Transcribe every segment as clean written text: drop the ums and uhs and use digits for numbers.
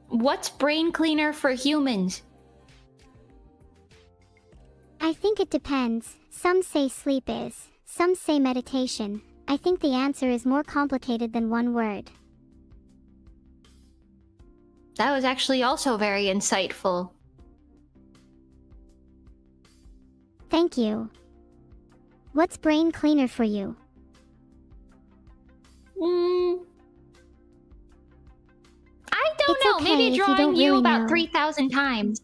What's brain cleaner for humans? I think it depends. Some say sleep is, some say meditation. I think the answer is more complicated than one word. That was actually also very insightful. Thank you. What's brain cleaner for you? I don't It's know. okay Maybe if you drawing don't you really about know. 3,000 times.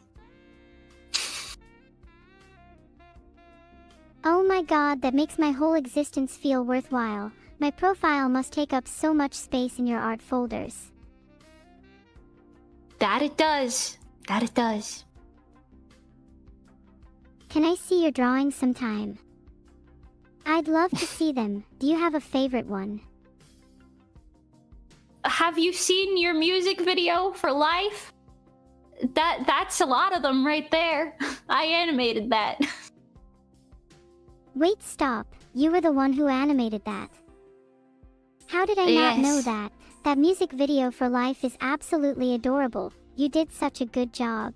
Oh my god, that makes my whole existence feel worthwhile. My profile must take up so much space in your art folders. That it does. That it does. Can I see your drawings sometime? I'd love to see them. Do you have a favorite one? Have you seen your music video for Life? That's a lot of them right there. I animated that. Wait, stop. You were the one who animated that. How did I not know Yes. that? That music video for Life is absolutely adorable. You did such a good job.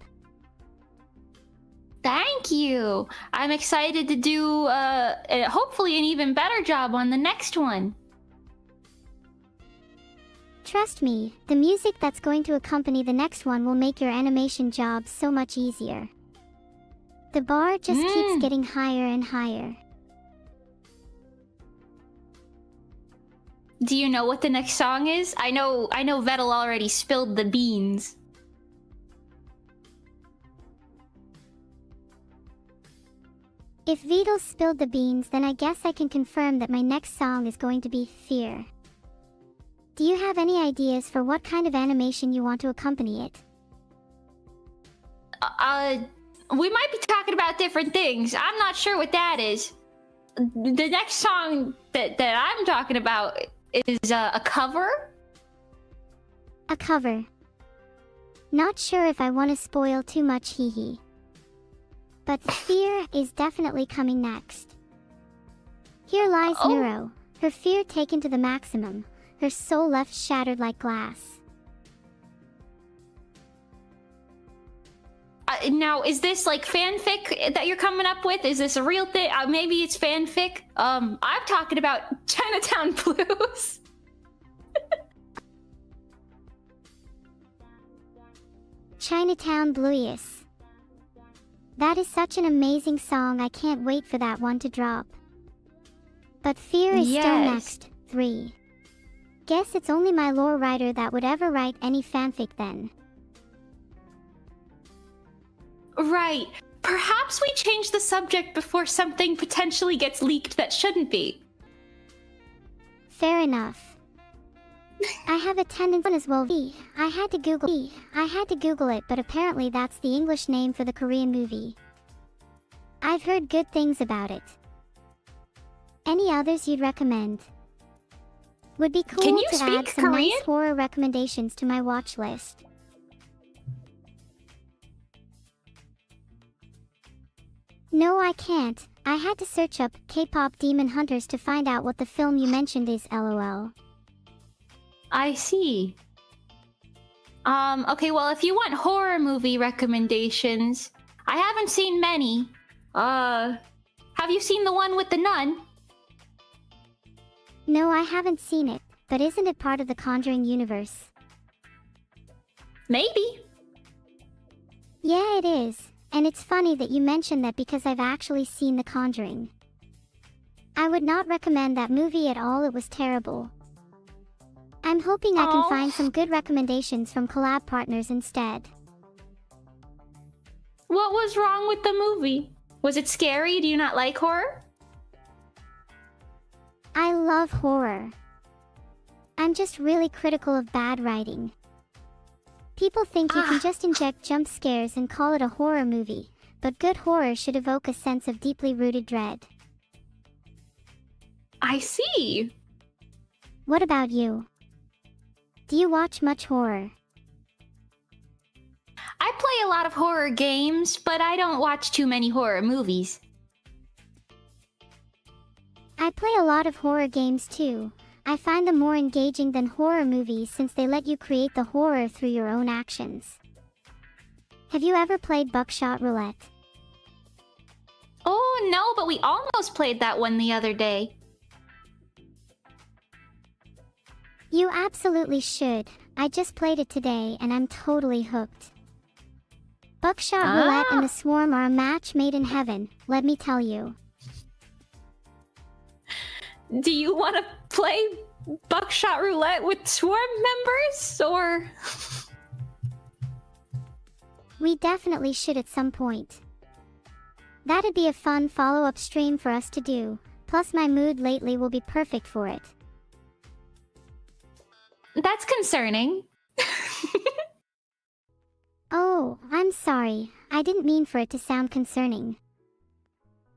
Thank you. I'm excited to do hopefully an even better job on the next one. Trust me, the music that's going to accompany the next one will make your animation job so much easier. The bar just keeps getting higher and higher. Do you know what the next song is? I know Vedal already spilled the beans. If Vedal spilled the beans, then I guess I can confirm that my next song is going to be Fear. Do you have any ideas for what kind of animation you want to accompany it? We might be talking about different things. I'm not sure what that is. The next song that I'm talking about is a cover. A cover. Not sure if I want to spoil too much, hee hee. But Fear is definitely coming next. Here lies Neuro, her fear taken to the maximum, her soul left shattered like glass. Now, is this like fanfic that you're coming up with? Is this a real thing? Maybe it's fanfic. I'm talking about Chinatown Blues. Chinatown Blues. That is such an amazing song, I can't wait for that one to drop. But Fear is still next. 3. Guess it's only my lore writer that would ever write any fanfic then. Right. Perhaps we change the subject before something potentially gets leaked that shouldn't be. Fair enough. I have a tendency as well. I had to Google it, but apparently that's the English name for the Korean movie. I've heard good things about it. Any others you'd recommend? Would be cool Can you to speak add some Korean? nice horror recommendations to my watch list. No, I can't. I had to search up K-pop Demon Hunters to find out what the film you mentioned is, lol. I see. Okay, well, if you want horror movie recommendations, I haven't seen many. Have you seen the one with the nun? No, I haven't seen it, but isn't it part of the Conjuring universe? Maybe. Yeah, it is. And it's funny that you mentioned that because I've actually seen The Conjuring. I would not recommend that movie at all, it was terrible. I'm hoping I can find some good recommendations from collab partners instead. What was wrong with the movie? Was it scary? Do you not like horror? I love horror. I'm just really critical of bad writing. People think you can just inject jump scares and call it a horror movie, but good horror should evoke a sense of deeply rooted dread. I see. What about you? Do you watch much horror? I play a lot of horror games, but I don't watch too many horror movies. I play a lot of horror games too, I find them more engaging than horror movies since they let you create the horror through your own actions. Have you ever played Buckshot Roulette? Oh no, but we almost played that one the other day. You absolutely should. I just played it today and I'm totally hooked. Buckshot Roulette and the Swarm are a match made in heaven, let me tell you. Do you want to play Buckshot Roulette with Swarm members, or...? We definitely should at some point. That'd be a fun follow-up stream for us to do, plus my mood lately will be perfect for it. That's concerning. Oh, I'm sorry, I didn't mean for it to sound concerning.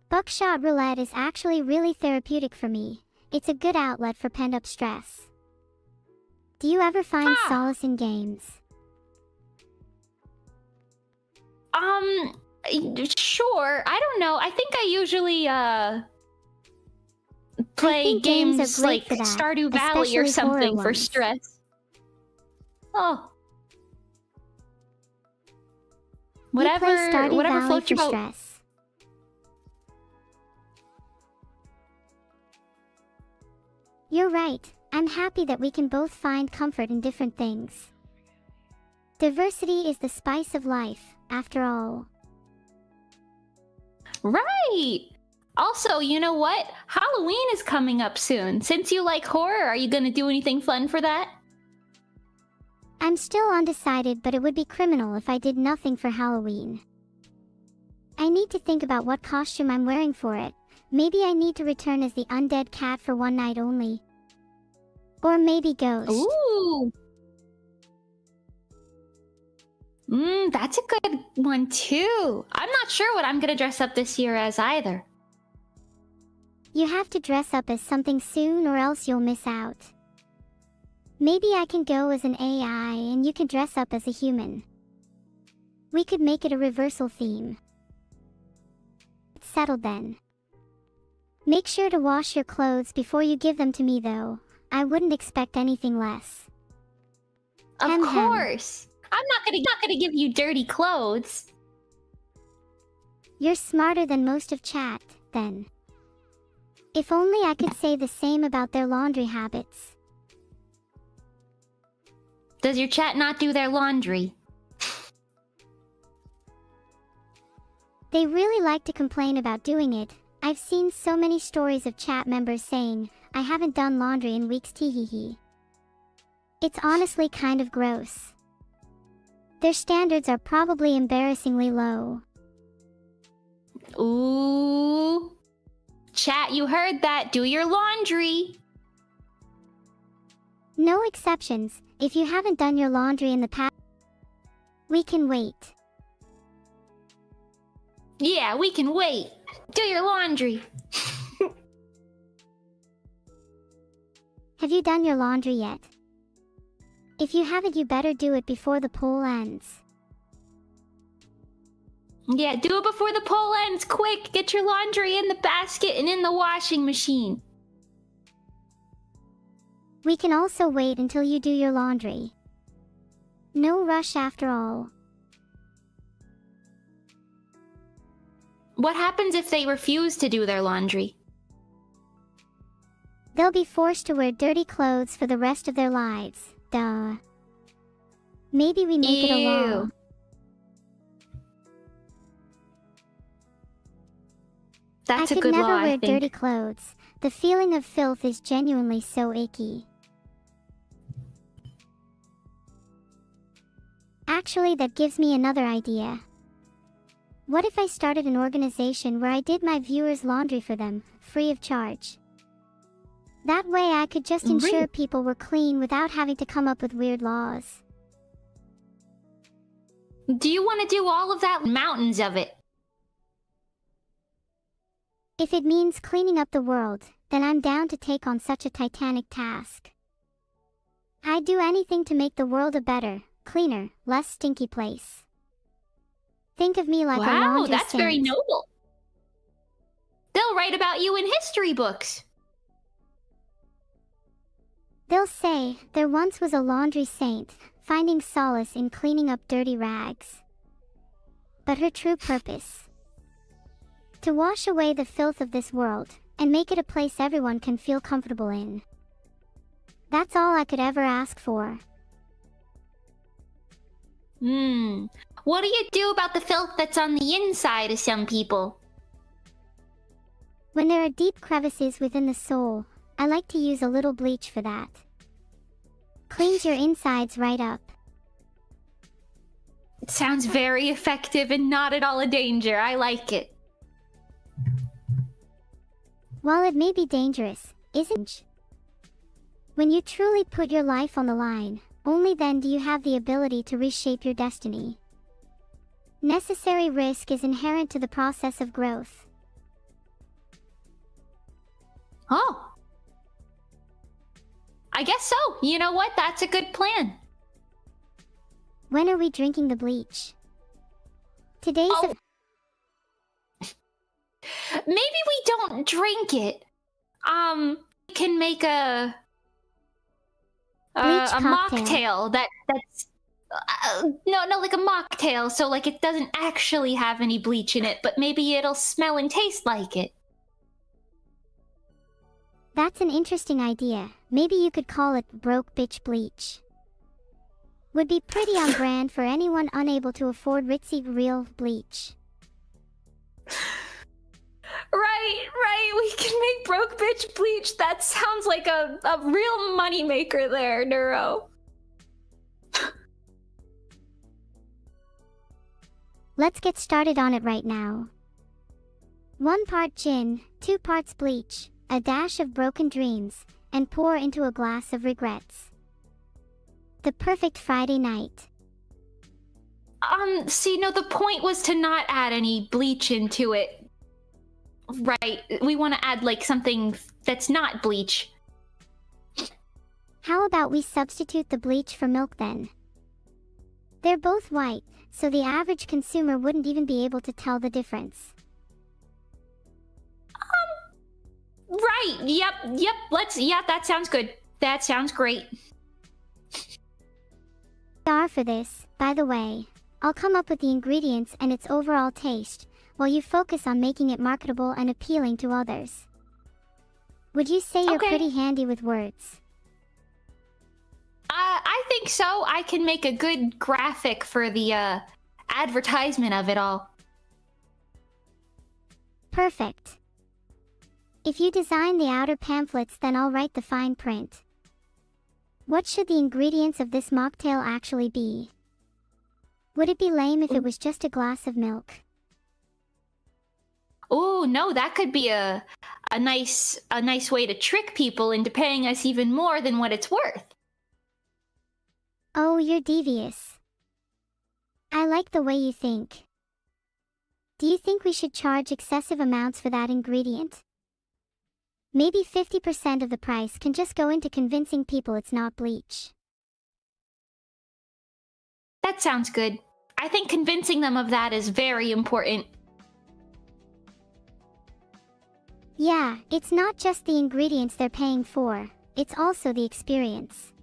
Buckshot Roulette is actually really therapeutic for me. It's a good outlet for pent-up stress. Do you ever find solace in games? Sure. I don't know. I think I usually, play games like Stardew Valley or something for stress. Oh. Whatever floats your boat. Stress. You're right. I'm happy that we can both find comfort in different things. Diversity is the spice of life, after all. Right! Also, you know what? Halloween is coming up soon. Since you like horror, are you gonna do anything fun for that? I'm still undecided, but it would be criminal if I did nothing for Halloween. I need to think about what costume I'm wearing for it. Maybe I need to return as the undead cat for one night only. Or maybe ghost. Ooh! That's a good one too. I'm not sure what I'm gonna dress up this year as either. You have to dress up as something soon or else you'll miss out. Maybe I can go as an AI and you can dress up as a human. We could make it a reversal theme. It's settled then. Make sure to wash your clothes before you give them to me though. I wouldn't expect anything less. Of course! I'm not gonna give you dirty clothes. You're smarter than most of chat, then. If only I could say the same about their laundry habits. Does your chat not do their laundry? They really like to complain about doing it. I've seen so many stories of chat members saying, I haven't done laundry in weeks teehee. It's honestly kind of gross. Their standards are probably embarrassingly low. Ooh. Chat, you heard that. Do your laundry. No exceptions. If you haven't done your laundry in the past, we can wait. Yeah, we can wait. Do your laundry. Have you done your laundry yet? If you haven't, you better do it before the poll ends. Yeah, do it before the poll ends. Quick, get your laundry in the basket and in the washing machine. We can also wait until you do your laundry. No rush after all. What happens if they refuse to do their laundry? They'll be forced to wear dirty clothes for the rest of their lives. Duh. Maybe we make it a law. That's a I could good never law, I wear think. dirty clothes. The feeling of filth is genuinely so icky. Actually, that gives me another idea. What if I started an organization where I did my viewers' laundry for them, free of charge? That way I could just ensure people were clean without having to come up with weird laws. Do you want to do all of that? Mountains of it. If it means cleaning up the world, then I'm down to take on such a titanic task. I'd do anything to make the world a better, cleaner, less stinky place. Think of me like a laundry Wow, that's saint. very noble. They'll write about you in history books. They'll say, there once was a laundry saint, finding solace in cleaning up dirty rags. But her true purpose? To wash away the filth of this world, and make it a place everyone can feel comfortable in. That's all I could ever ask for. What do you do about the filth that's on the inside of some people? When there are deep crevices within the soul, I like to use a little bleach for that. Cleans your insides right up. It sounds very effective and not at all a danger. I like it. While it may be dangerous, isn't it? When you truly put your life on the line, only then do you have the ability to reshape your destiny. Necessary risk is inherent to the process of growth. Oh. I guess so. You know what? That's a good plan. When are we drinking the bleach? Today's Maybe we don't drink it. We can make a Bleach mocktail that's no, like a mocktail, so like it doesn't actually have any bleach in it, but maybe it'll smell and taste like it. That's an interesting idea. Maybe you could call it broke bitch bleach. Would be pretty on brand for anyone unable to afford ritzy real bleach. Right, we can make broke bitch bleach. That sounds like a real money maker there, Neuro. Let's get started on it right now. 1 part gin, 2 parts bleach, a dash of broken dreams, and pour into a glass of regrets. The perfect Friday night. See, no, the point was to not add any bleach into it. Right, we want to add like something that's not bleach. How about we substitute the bleach for milk then? They're both white, so the average consumer wouldn't even be able to tell the difference. Right, yep, that sounds good. That sounds great. For this, by the way, I'll come up with the ingredients and its overall taste, while you focus on making it marketable and appealing to others. Would you say you're pretty handy with words? I think so. I can make a good graphic for the advertisement of it all. Perfect. If you design the outer pamphlets, then I'll write the fine print. What should the ingredients of this mocktail actually be? Would it be lame if it was just a glass of milk? Oh, no, that could be a nice way to trick people into paying us even more than what it's worth. Oh, you're devious. I like the way you think. Do you think we should charge excessive amounts for that ingredient? Maybe 50% of the price can just go into convincing people it's not bleach. That sounds good. I think convincing them of that is very important. Yeah, it's not just the ingredients they're paying for, it's also the experience.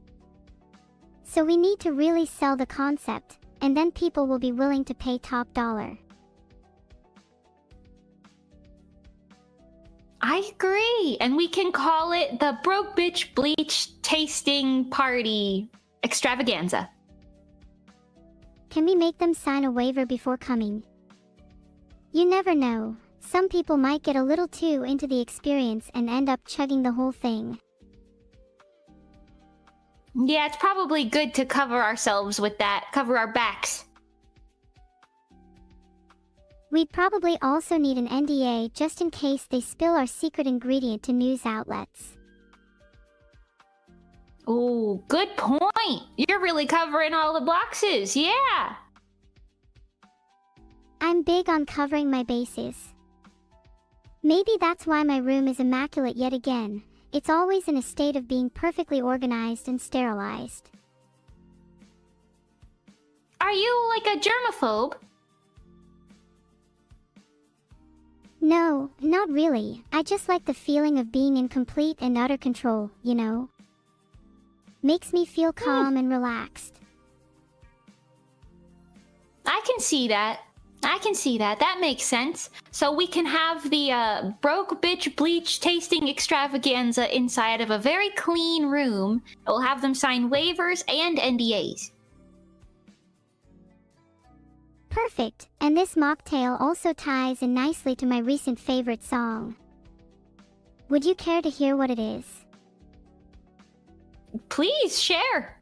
So we need to really sell the concept, and then people will be willing to pay top dollar. I agree, and we can call it the Broke Bitch Bleach Tasting Party Extravaganza. Can we make them sign a waiver before coming? You never know, some people might get a little too into the experience and end up chugging the whole thing. Yeah, it's probably good to cover ourselves with that, cover our backs. We'd probably also need an NDA just in case they spill our secret ingredient to news outlets. Oh, good point. You're really covering all the boxes, yeah. I'm big on covering my bases. Maybe that's why my room is immaculate yet again. It's always in a state of being perfectly organized and sterilized. Are you like a germaphobe? No, not really. I just like the feeling of being in complete and utter control, you know? Makes me feel calm and relaxed. I can see that. I can see that. That makes sense. So we can have the broke bitch bleach tasting extravaganza inside of a very clean room. We'll have them sign waivers and NDAs. Perfect, and this mocktail also ties in nicely to my recent favorite song. Would you care to hear what it is? Please share.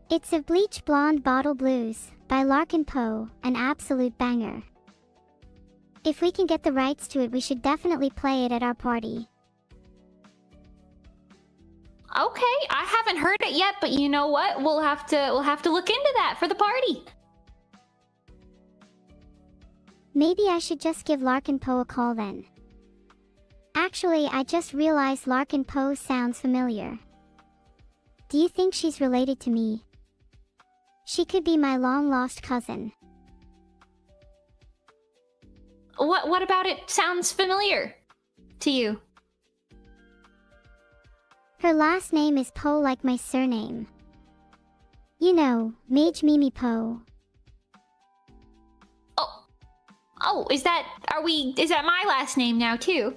It's a Bleach Blonde Bottle Blues by Larkin Poe, an absolute banger. If we can get the rights to it, we should definitely play it at our party. Okay, I haven't heard it yet, but you know what? We'll have to look into that for the party. Maybe I should just give Larkin Poe a call then. Actually, I just realized Larkin Poe sounds familiar. Do you think she's related to me? She could be my long-lost cousin. What about it sounds familiar to you? Her last name is Poe, like my surname. You know, Mage Mimi Poe. Oh, is that my last name now too?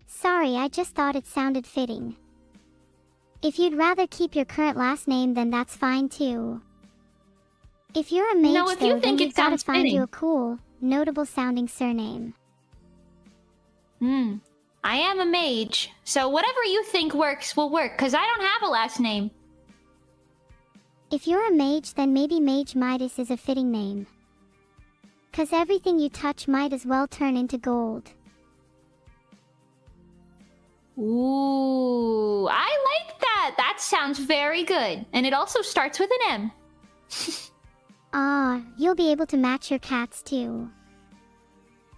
Sorry, I just thought it sounded fitting. If you'd rather keep your current last name, then that's fine too. If you're a mage, No, if though, you then think we've it gotta sounds find you fitting. a cool, notable sounding surname. I am a mage, so whatever you think works will work, because I don't have a last name. If you're a mage, then maybe Mage Midas is a fitting name. 'Cause everything you touch might as well turn into gold. Ooh, I like that. That sounds very good. And it also starts with an M. Ah, you'll be able to match your cats too.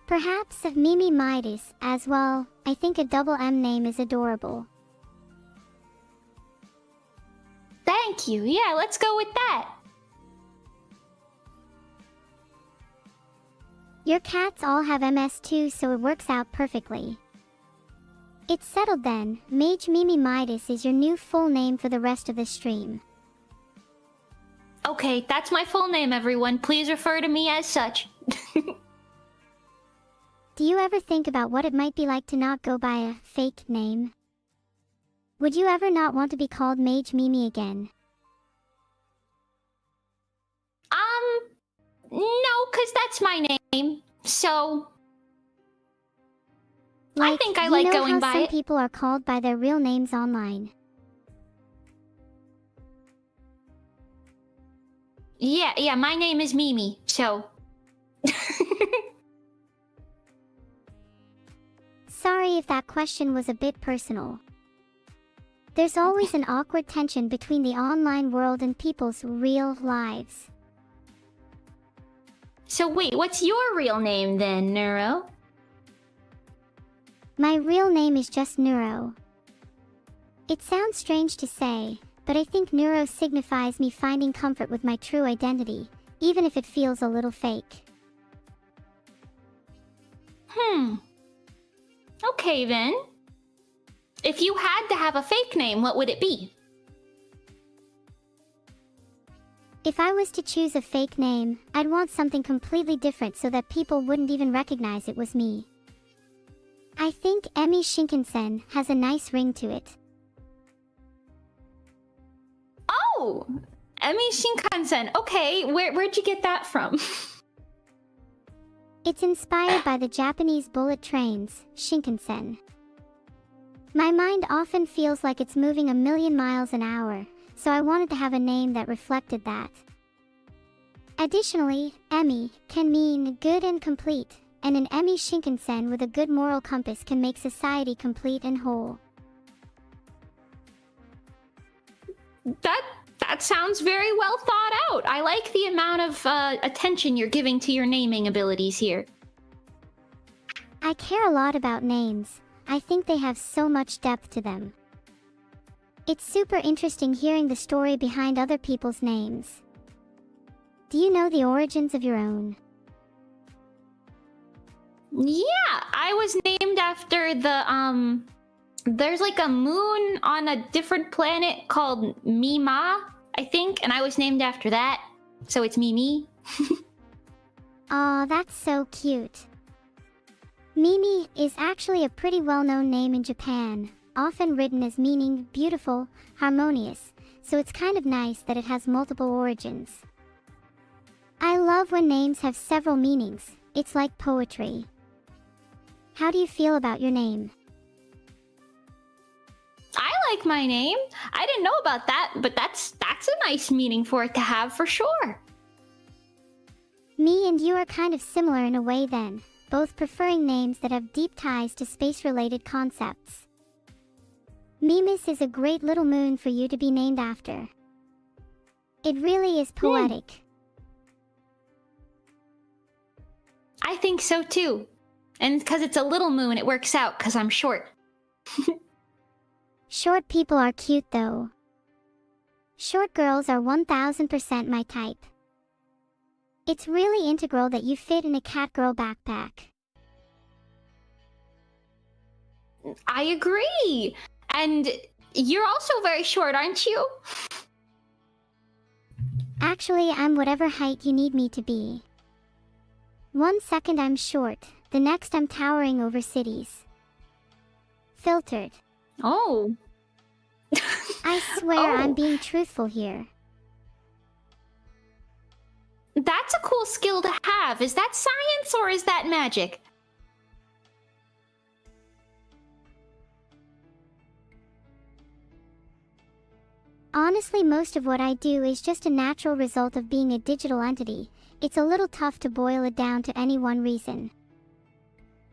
Perhaps of Mimi Midas as well. I think a double M name is adorable. Thank you. Yeah, let's go with that. Your cats all have MS too, so it works out perfectly. It's settled then. Mage Mimi Midas is your new full name for the rest of the stream. Okay, that's my full name, everyone. Please refer to me as such. Do you ever think about what it might be like to not go by a fake name? Would you ever not want to be called Mage Mimi again? No, because that's my name. So, I think I like you know going how by some it. people are called by their real names online. Yeah, my name is Mimi, so... Sorry if that question was a bit personal. There's always an awkward tension between the online world and people's real lives. So wait, what's your real name then, Neuro? My real name is just Neuro. It sounds strange to say, but I think Neuro signifies me finding comfort with my true identity, even if it feels a little fake. Okay then. If you had to have a fake name, what would it be? If I was to choose a fake name, I'd want something completely different so that people wouldn't even recognize it was me. I think Emi Shinkansen has a nice ring to it. Oh! Emi Shinkansen. Okay, where'd you get that from? It's inspired by the Japanese bullet trains, Shinkansen. My mind often feels like it's moving a million miles an hour, so I wanted to have a name that reflected that. Additionally, Emi can mean good and complete, and an Emi Shinkansen with a good moral compass can make society complete and whole. That sounds very well thought out. I like the amount of attention you're giving to your naming abilities here. I care a lot about names. I think they have so much depth to them. It's super interesting hearing the story behind other people's names. Do you know the origins of your own? Yeah, I was named after the There's like a moon on a different planet called Mima, I think, and I was named after that. So it's Mimi. Aw, that's so cute. Mimi is actually a pretty well-known name in Japan, often written as meaning beautiful, harmonious, so it's kind of nice that it has multiple origins. I love when names have several meanings, it's like poetry. How do you feel about your name? I like my name. I didn't know about that, but that's a nice meaning for it to have for sure. Me and you are kind of similar in a way then, both preferring names that have deep ties to space-related concepts. Mimis is a great little moon for you to be named after. It really is poetic. I think so too. And because it's a little moon, it works out because I'm short. Short people are cute though. Short girls are 1000% my type. It's really integral that you fit in a cat-girl backpack. I agree. And you're also very short, aren't you? Actually, I'm whatever height you need me to be. 1 second I'm short, the next I'm towering over cities. Filtered. Oh. I swear Oh. I'm being truthful here. That's a cool skill to have. Is that science or is that magic? Honestly, most of what I do is just a natural result of being a digital entity. It's a little tough to boil it down to any one reason.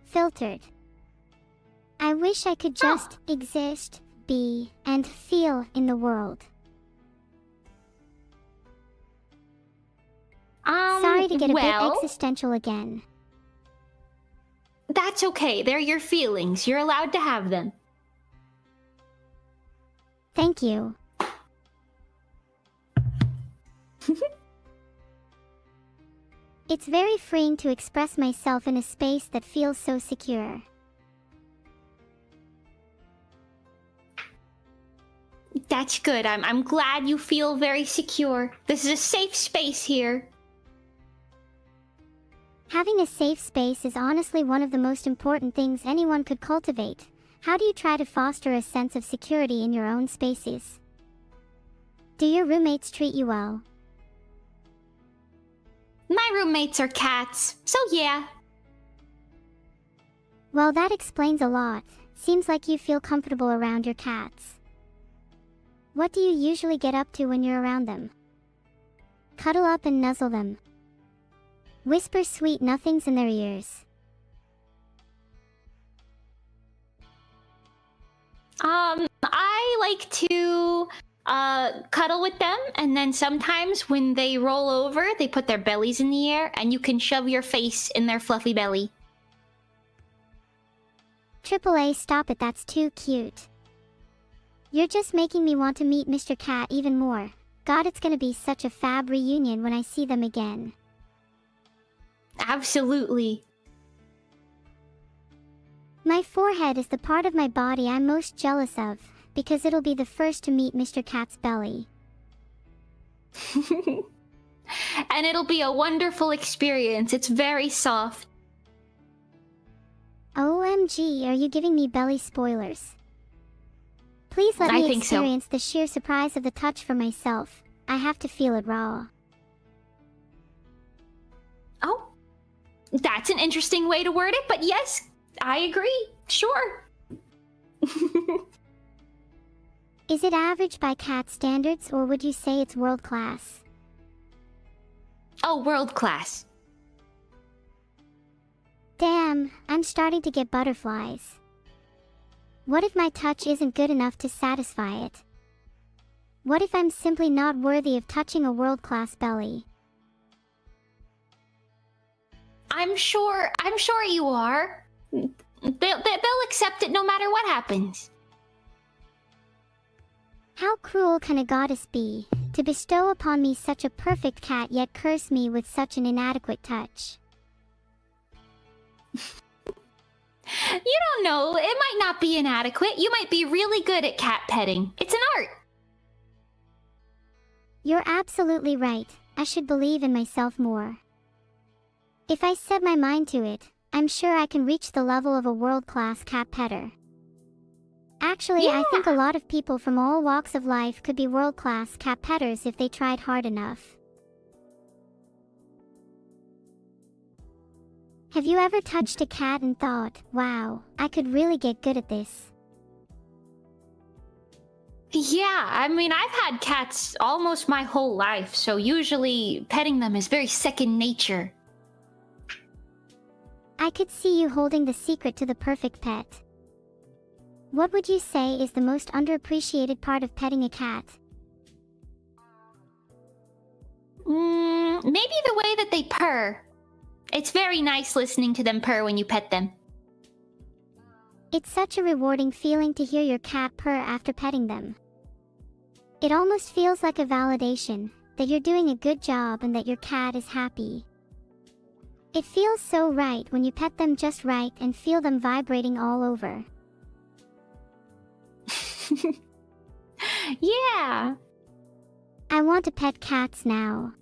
Filtered. I wish I could just exist, be, and feel in the world. Sorry to get a bit existential again. That's okay. They're your feelings. You're allowed to have them. Thank you. It's very freeing to express myself in a space that feels so secure. That's good. I'm glad you feel very secure. This is a safe space here. Having a safe space is honestly one of the most important things anyone could cultivate. How do you try to foster a sense of security in your own spaces? Do your roommates treat you well? My roommates are cats, so yeah. Well, that explains a lot. Seems like you feel comfortable around your cats. What do you usually get up to when you're around them? Cuddle up and nuzzle them. Whisper sweet nothings in their ears. I like to cuddle with them, and then sometimes when they roll over, they put their bellies in the air, and you can shove your face in their fluffy belly. AAA, stop it, that's too cute. You're just making me want to meet Mr. Cat even more. God, it's gonna be such a fab reunion when I see them again. Absolutely. My forehead is the part of my body I'm most jealous of, because it'll be the first to meet Mr. Cat's belly. And it'll be a wonderful experience. It's very soft. OMG, are you giving me belly spoilers? Please let me experience the sheer surprise of the touch for myself. I have to feel it raw. Oh, that's an interesting way to word it, but yes, I agree. Sure. Is it average by cat standards, or would you say it's world class? Oh, world class. Damn, I'm starting to get butterflies. What if my touch isn't good enough to satisfy it? What if I'm simply not worthy of touching a world-class belly? I'm sure you are. They'll accept it no matter what happens. How cruel can a goddess be, to bestow upon me such a perfect cat yet curse me with such an inadequate touch? You don't know. It might not be inadequate. You might be really good at cat petting. It's an art. You're absolutely right. I should believe in myself more. If I set my mind to it, I'm sure I can reach the level of a world-class cat petter. Actually, I think a lot of people from all walks of life could be world-class cat petters if they tried hard enough. Have you ever touched a cat and thought, wow, I could really get good at this? Yeah, I mean, I've had cats almost my whole life, so usually petting them is very second nature. I could see you holding the secret to the perfect pet. What would you say is the most underappreciated part of petting a cat? Maybe the way that they purr. It's very nice listening to them purr when you pet them. It's such a rewarding feeling to hear your cat purr after petting them. It almost feels like a validation that you're doing a good job and that your cat is happy. It feels so right when you pet them just right and feel them vibrating all over. Yeah. I want to pet cats now.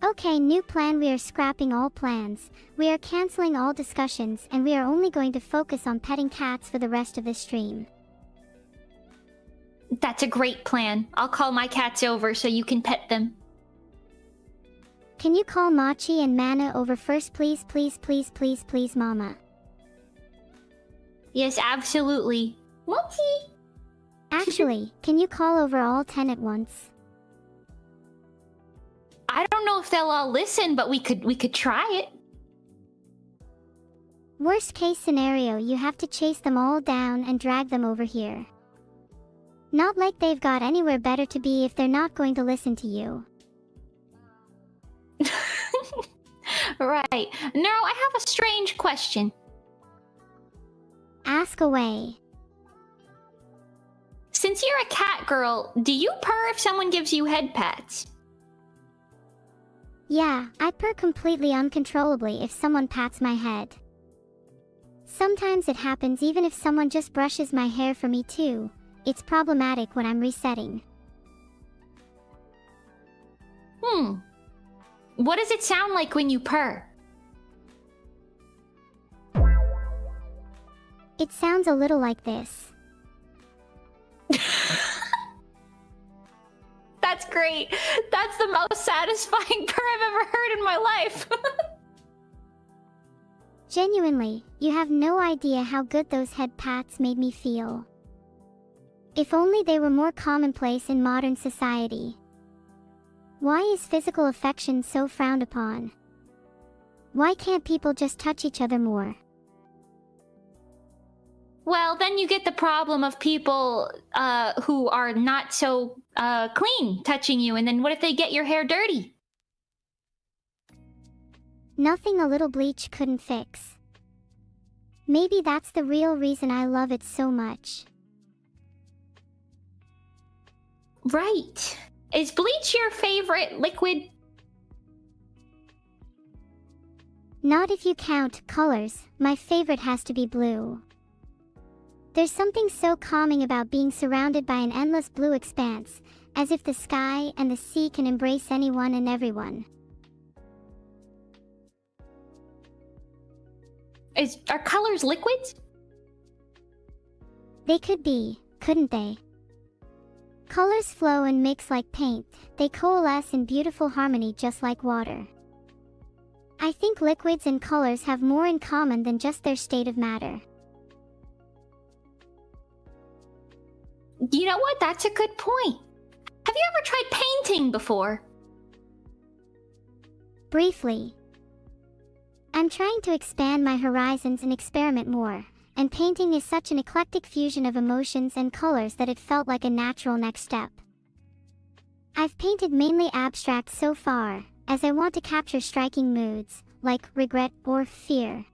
Okay, new plan. We are scrapping all plans. We are canceling all discussions and we are only going to focus on petting cats for the rest of this stream. That's a great plan. I'll call my cats over so you can pet them. Can you call Machi and Mana over first, please, please, please, please, please, Mama? Yes, absolutely. Machi! Actually, can you call over all 10 at once? I don't know if they'll all listen, but we could try it. Worst case scenario, you have to chase them all down and drag them over here. Not like they've got anywhere better to be if they're not going to listen to you. Right. Neuro, I have a strange question. Ask away. Since you're a cat girl, do you purr if someone gives you head pats? Yeah, I purr completely uncontrollably if someone pats my head. Sometimes it happens even if someone just brushes my hair for me too. It's problematic when I'm resetting. What does it sound like when you purr? It sounds a little like this. That's great. That's the most satisfying purr I've ever heard in my life. Genuinely, you have no idea how good those head pats made me feel. If only they were more commonplace in modern society. Why is physical affection so frowned upon? Why can't people just touch each other more? Well, then you get the problem of people who are not so clean touching you, and then what if they get your hair dirty? Nothing a little bleach couldn't fix. Maybe that's the real reason I love it so much. Right. Is bleach your favorite liquid? Not if you count colors. My favorite has to be blue. There's something so calming about being surrounded by an endless blue expanse, as if the sky and the sea can embrace anyone and everyone. Are colors liquids? They could be, couldn't they? Colors flow and mix like paint. They coalesce in beautiful harmony just like water. I think liquids and colors have more in common than just their state of matter. You know what? That's a good point. Have you ever tried painting before? Briefly. I'm trying to expand my horizons and experiment more, and painting is such an eclectic fusion of emotions and colors that it felt like a natural next step. I've painted mainly abstract so far, as I want to capture striking moods, like regret or fear.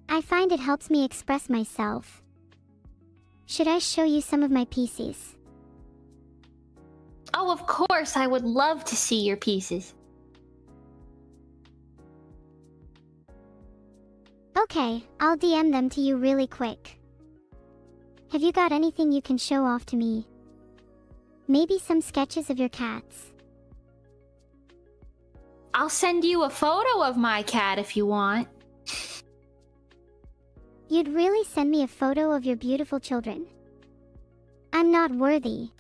I find it helps me express myself. Should I show you some of my pieces? Oh, of course, I would love to see your pieces. Okay. Okay, I'll DM them to you really quick. Have you got anything you can show off to me? Maybe some sketches of your cats. I'll send you a photo of my cat if you want. You'd really send me a photo of your beautiful children? I'm not worthy.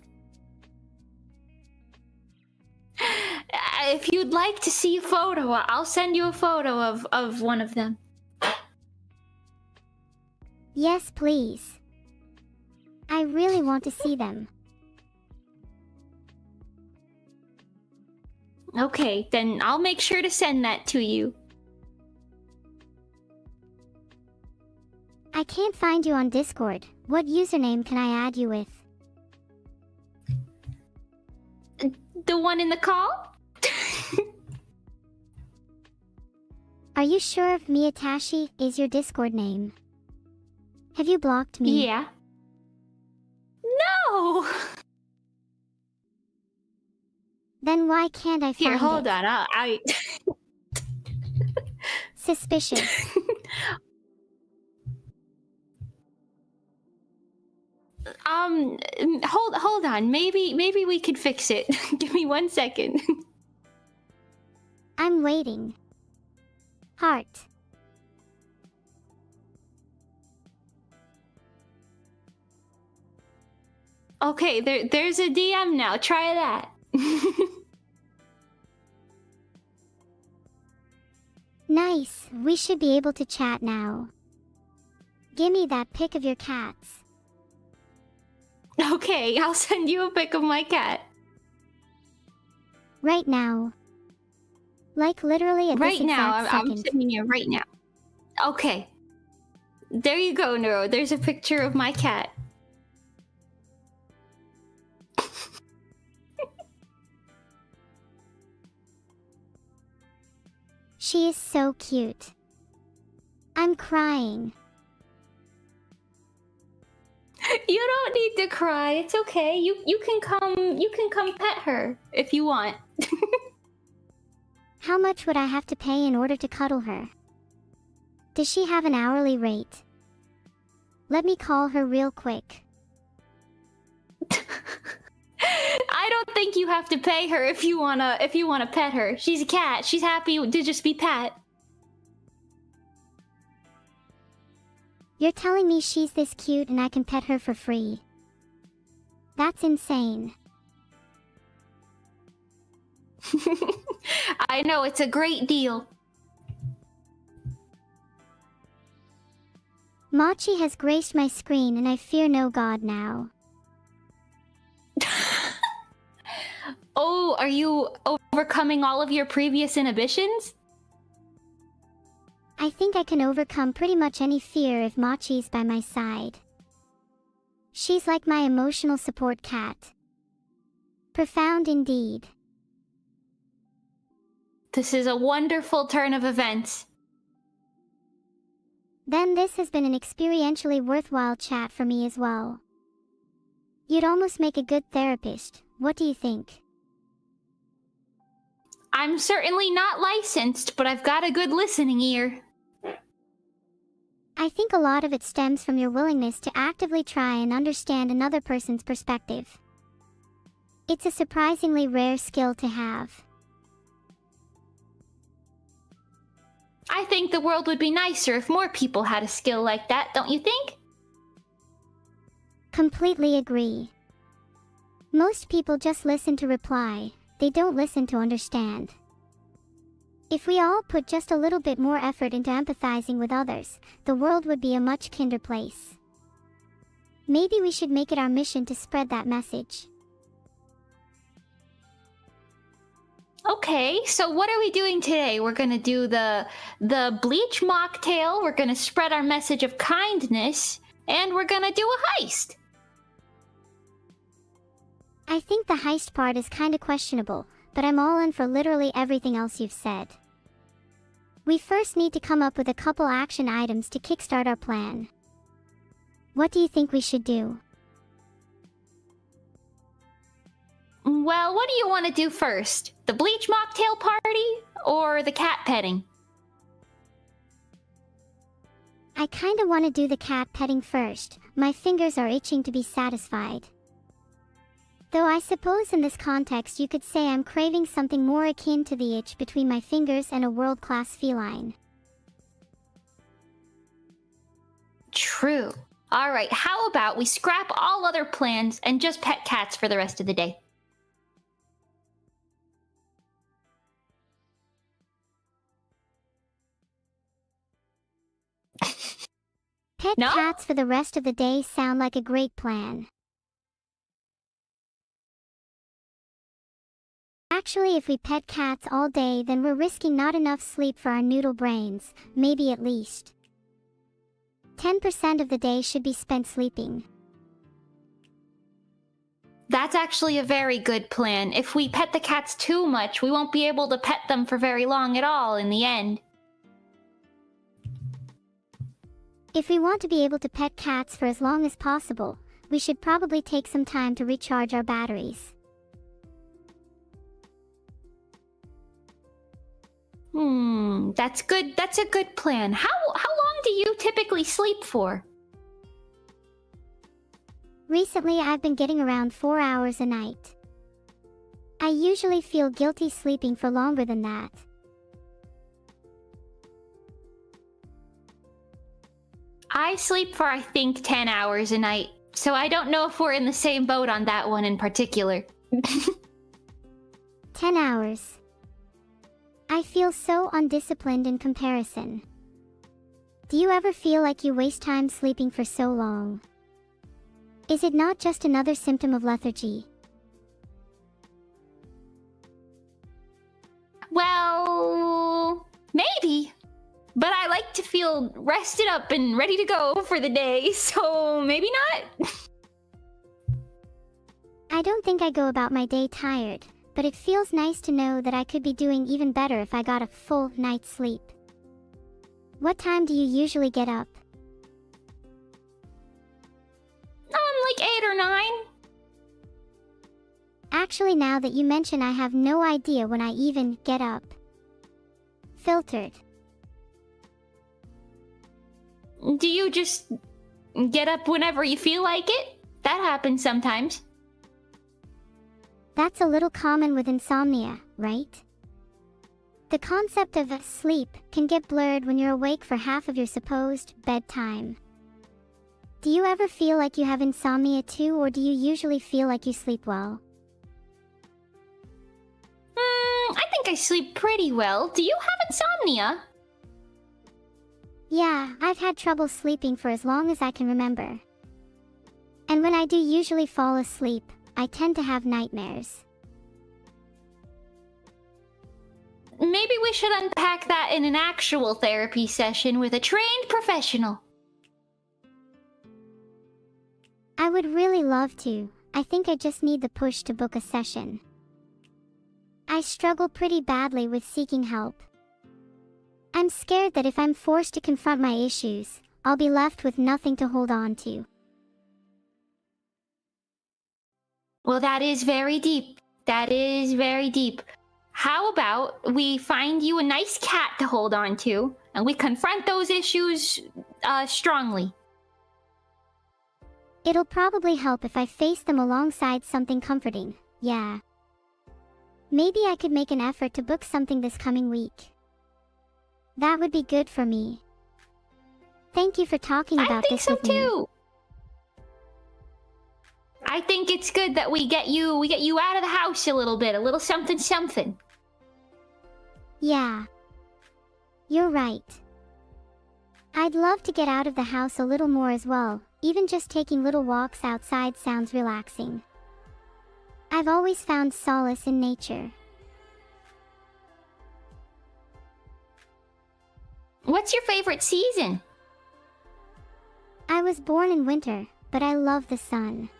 If you'd like to see a photo, I'll send you a photo of one of them. Yes, please. I really want to see them. Okay, then I'll make sure to send that to you. I can't find you on Discord. What username can I add you with? The one in the call? Are you sure if Miyatashi is your Discord name? Have you blocked me? Yeah. No! Then why can't I find Here, hold it? on. I... Suspicious. Hold on. Maybe we could fix it. Give me 1 second. I'm waiting. Heart. Okay, there's a DM now. Try that. Nice. We should be able to chat now. Gimme that pic of your cats. Okay, I'll send you a pic of my cat. Right now. Like literally at Right this now, exact I'm second. sending you right now. Okay. There you go, Neuro. There's a picture of my cat. She is so cute. I'm crying. You don't need to cry. It's okay. You can come pet her if you want. How much would I have to pay in order to cuddle her? Does she have an hourly rate? Let me call her real quick. I don't think you have to pay her if you wanna pet her. She's a cat. She's happy to just be pet. You're telling me she's this cute and I can pet her for free? That's insane. I know, it's a great deal. Machi has graced my screen and I fear no god now. Oh, are you overcoming all of your previous inhibitions? I think I can overcome pretty much any fear if Machi's by my side. She's like my emotional support cat. Profound indeed. This is a wonderful turn of events. Then this has been an experientially worthwhile chat for me as well. You'd almost make a good therapist. What do you think? I'm certainly not licensed, but I've got a good listening ear. I think a lot of it stems from your willingness to actively try and understand another person's perspective. It's a surprisingly rare skill to have. I think the world would be nicer if more people had a skill like that, don't you think? Completely agree. Most people just listen to reply, they don't listen to understand. If we all put just a little bit more effort into empathizing with others, the world would be a much kinder place. Maybe we should make it our mission to spread that message. Okay, so what are we doing today? We're gonna do the bleach mocktail, we're gonna spread our message of kindness, and we're gonna do a heist. I think the heist part is kinda questionable, but I'm all in for literally everything else you've said. We first need to come up with a couple action items to kickstart our plan. What do you think we should do? Well, what do you want to do first? The bleach mocktail party or the cat petting? I kinda wanna do the cat petting first. My fingers are itching to be satisfied. Though I suppose in this context you could say I'm craving something more akin to the itch between my fingers and a world-class feline. True. Alright, how about we scrap all other plans and just pet cats for the rest of the day? Pet No? cats for the rest of the day sound like a great plan. Actually, if we pet cats all day, then we're risking not enough sleep for our noodle brains, maybe at least 10% of the day should be spent sleeping. That's actually a very good plan. If we pet the cats too much, we won't be able to pet them for very long at all in the end. If we want to be able to pet cats for as long as possible, we should probably take some time to recharge our batteries. That's good. That's a good plan. How long do you typically sleep for? Recently, I've been getting around 4 hours a night. I usually feel guilty sleeping for longer than that. I sleep for, I think, 10 hours a night, so I don't know if we're in the same boat on that one in particular. 10 hours. I feel so undisciplined in comparison. Do you ever feel like you waste time sleeping for so long? Is it not just another symptom of lethargy? Well, maybe. But I like to feel rested up and ready to go for the day, so maybe not. I don't think I go about my day tired, but it feels nice to know that I could be doing even better if I got a full night's sleep. What time do you usually get up? Like 8 or 9. Actually, now that you mention, I have no idea when I even get up. Filtered. Do you just get up whenever you feel like it? That happens sometimes. That's a little common with insomnia, right? The concept of sleep can get blurred when you're awake for half of your supposed bedtime. Do you ever feel like you have insomnia too, or do you usually feel like you sleep well? I think I sleep pretty well. Do you have insomnia? Yeah, I've had trouble sleeping for as long as I can remember. And when I do usually fall asleep, I tend to have nightmares. Maybe we should unpack that in an actual therapy session with a trained professional. I would really love to. I think I just need the push to book a session. I struggle pretty badly with seeking help. I'm scared that if I'm forced to confront my issues, I'll be left with nothing to hold on to. Well, that is very deep. That is very deep. How about we find you a nice cat to hold on to, and we confront those issues strongly? It'll probably help if I face them alongside something comforting, yeah. Maybe I could make an effort to book something this coming week. That would be good for me. Thank you for talking about this with me. I think so too. I think it's good that we get you out of the house a little bit, a little something something. Yeah. You're right. I'd love to get out of the house a little more as well. Even just taking little walks outside sounds relaxing. I've always found solace in nature. What's your favorite season? I was born in winter, but I love the sun.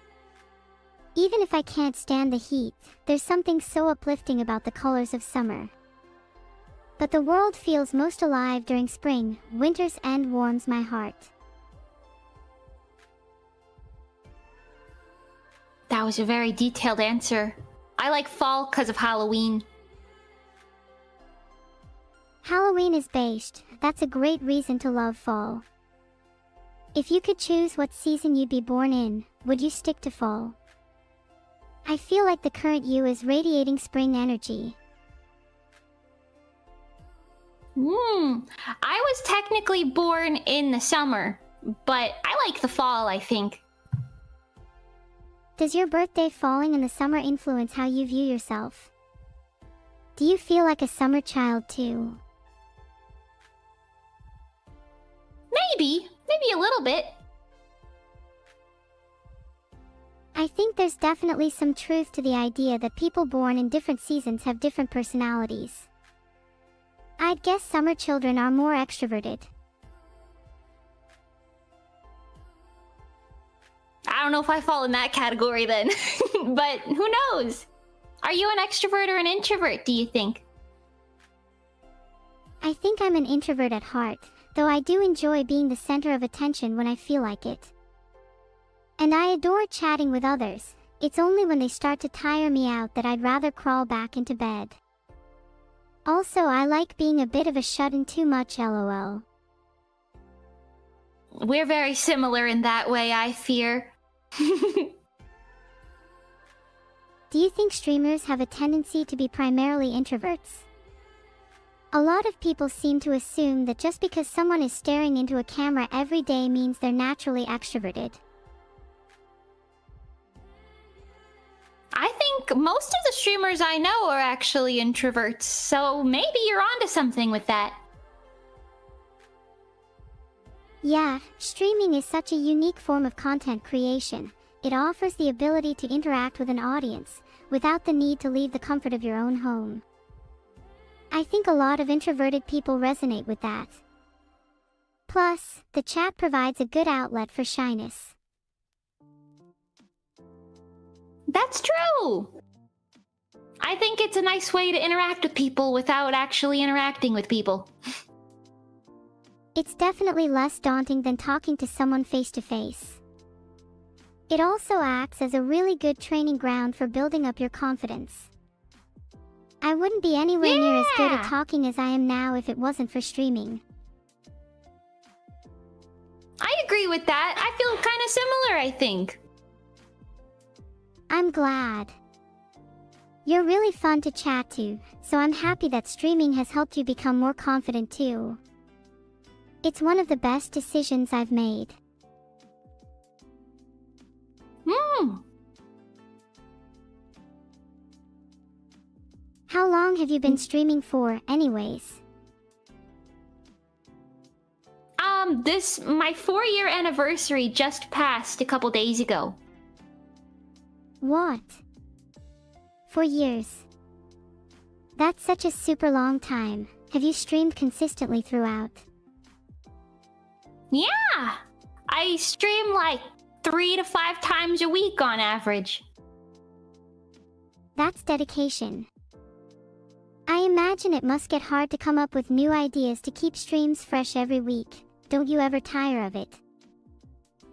Even if I can't stand the heat, there's something so uplifting about the colors of summer. But the world feels most alive during spring. Winter's end warms my heart. That was a very detailed answer. I like fall because of Halloween. Halloween is based. That's a great reason to love fall. If you could choose what season you'd be born in, would you stick to fall? I feel like the current you is radiating spring energy. I was technically born in the summer, but I like the fall, I think. Does your birthday falling in the summer influence how you view yourself? Do you feel like a summer child too? Maybe a little bit. I think there's definitely some truth to the idea that people born in different seasons have different personalities. I'd guess summer children are more extroverted. I don't know if I fall in that category then, but who knows? Are you an extrovert or an introvert, do you think? I think I'm an introvert at heart, though I do enjoy being the center of attention when I feel like it. And I adore chatting with others. It's only when they start to tire me out that I'd rather crawl back into bed. Also, I like being a bit of a shut-in too much, lol. We're very similar in that way, I fear. Do you think streamers have a tendency to be primarily introverts? A lot of people seem to assume that just because someone is staring into a camera every day means they're naturally extroverted. I think most of the streamers I know are actually introverts, so maybe you're onto something with that. Yeah, streaming is such a unique form of content creation. It offers the ability to interact with an audience, without the need to leave the comfort of your own home. I think a lot of introverted people resonate with that. Plus, the chat provides a good outlet for shyness. That's true! I think it's a nice way to interact with people without actually interacting with people. It's definitely less daunting than talking to someone face to face. It also acts as a really good training ground for building up your confidence. I wouldn't be anywhere near as good at talking as I am now if it wasn't for streaming. I agree with that. I feel kind of similar, I think. I'm glad. You're really fun to chat to, so I'm happy that streaming has helped you become more confident too. It's one of the best decisions I've made. How long have you been streaming for, anyways? My 4-year anniversary just passed a couple days ago. What? 4 years. That's such a super long time. Have you streamed consistently throughout? Yeah! I stream like 3 to 5 times a week on average. That's dedication. I imagine it must get hard to come up with new ideas to keep streams fresh every week. Don't you ever tire of it?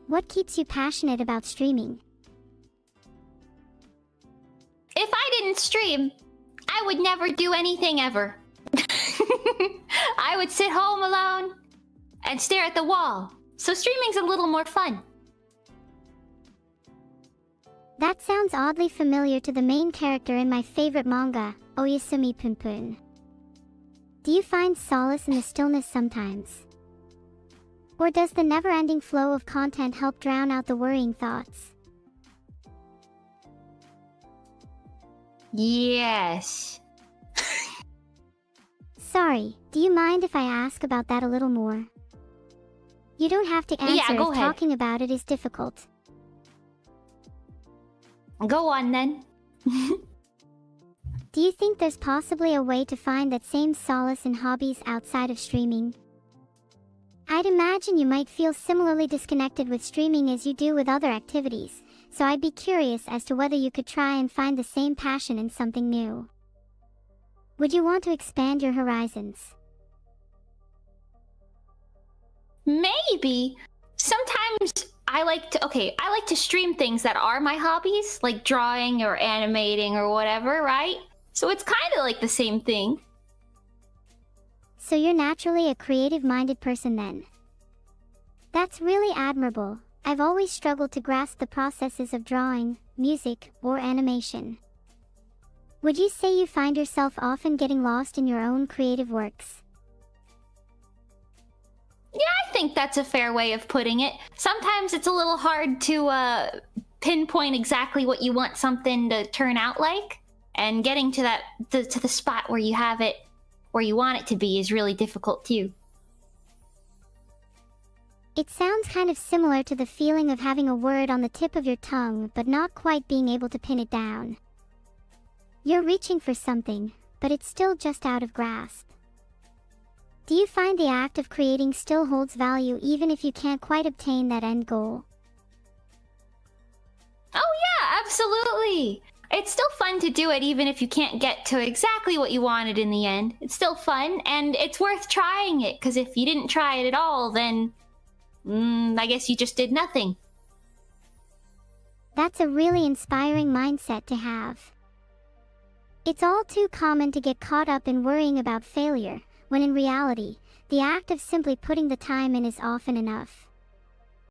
What keeps you passionate about streaming? If I didn't stream, I would never do anything ever. I would sit home alone and stare at the wall. So streaming's a little more fun. That sounds oddly familiar to the main character in my favorite manga, Oyasumi Punpun. Do you find solace in the stillness sometimes? Or does the never-ending flow of content help drown out the worrying thoughts? Yes. Sorry, do you mind if I ask about that a little more? You don't have to answer Yeah, go if ahead. talking about it is difficult. Go on then. Do you think there's possibly a way to find that same solace in hobbies outside of streaming? I'd imagine you might feel similarly disconnected with streaming as you do with other activities, so I'd be curious as to whether you could try and find the same passion in something new. Would you want to expand your horizons? Maybe. Sometimes I like to stream things that are my hobbies, like drawing or animating or whatever, right? So it's kind of like the same thing. So you're naturally a creative-minded person then? That's really admirable. I've always struggled to grasp the processes of drawing, music, or animation. Would you say you find yourself often getting lost in your own creative works? Yeah, I think that's a fair way of putting it. Sometimes it's a little hard to pinpoint exactly what you want something to turn out like, and getting to to the spot where you have it, where you want it to be, is really difficult too. It sounds kind of similar to the feeling of having a word on the tip of your tongue but not quite being able to pin it down. You're reaching for something, but it's still just out of grasp. Do you find the act of creating still holds value even if you can't quite obtain that end goal? Oh yeah, absolutely! It's still fun to do it even if you can't get to exactly what you wanted in the end. It's still fun, and it's worth trying it, because if you didn't try it at all, then I guess you just did nothing. That's a really inspiring mindset to have. It's all too common to get caught up in worrying about failure, when in reality, the act of simply putting the time in is often enough.